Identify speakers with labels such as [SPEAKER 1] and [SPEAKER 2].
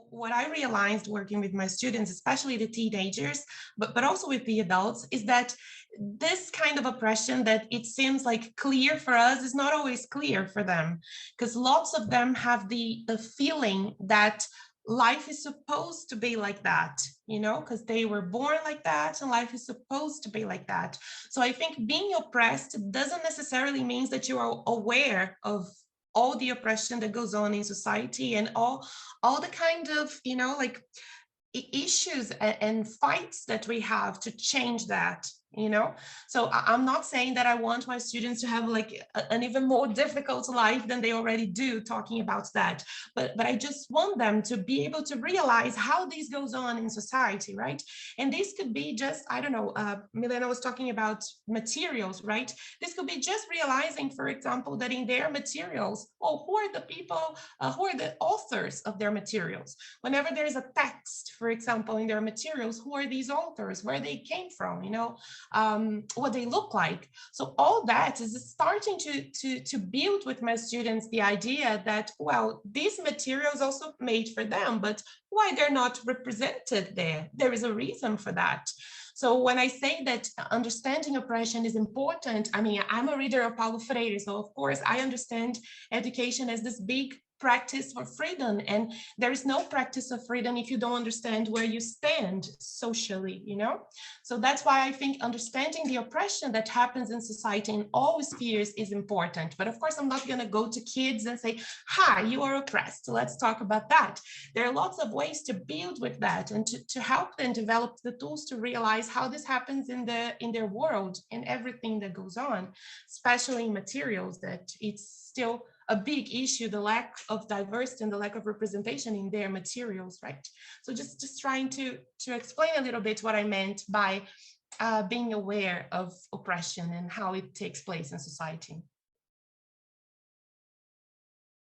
[SPEAKER 1] what I realized working with my students, especially the teenagers, but also with the adults, is that this kind of oppression that it seems like clear for us is not always clear for them, because lots of them have the feeling that life is supposed to be like that, because they were born like that and life is supposed to be like that. So I think being oppressed doesn't necessarily mean that you are aware of all the oppression that goes on in society and all the kind of like issues and fights that we have to change that. So I'm not saying that I want my students to have like an even more difficult life than they already do talking about that, but I just want them to be able to realize how this goes on in society, right? And this could be just, I don't know, Milena was talking about materials, right? This could be just realizing, for example, that in their materials, who are the people, who are the authors of their materials? Whenever there's a text, for example, in their materials, who are these authors, where they came from, what they look like. So all that is starting to build with my students the idea that, well, these materials also made for them, but why they're not represented there? There is a reason for that. So when I say that understanding oppression is important, I mean, I'm a reader of Paulo Freire, so of course I understand education as this big practice for freedom, and there is no practice of freedom if you don't understand where you stand socially. So that's why I think understanding the oppression that happens in society in all spheres is important. But of course, I'm not going to go to kids and say, hi, you are oppressed, so let's talk about that. There are lots of ways to build with that and to help them develop the tools to realize how this happens in their world and everything that goes on, especially in materials, that it's still a big issue, the lack of diversity and the lack of representation in their materials, right? So just trying to explain a little bit what I meant by being aware of oppression and how it takes place in society.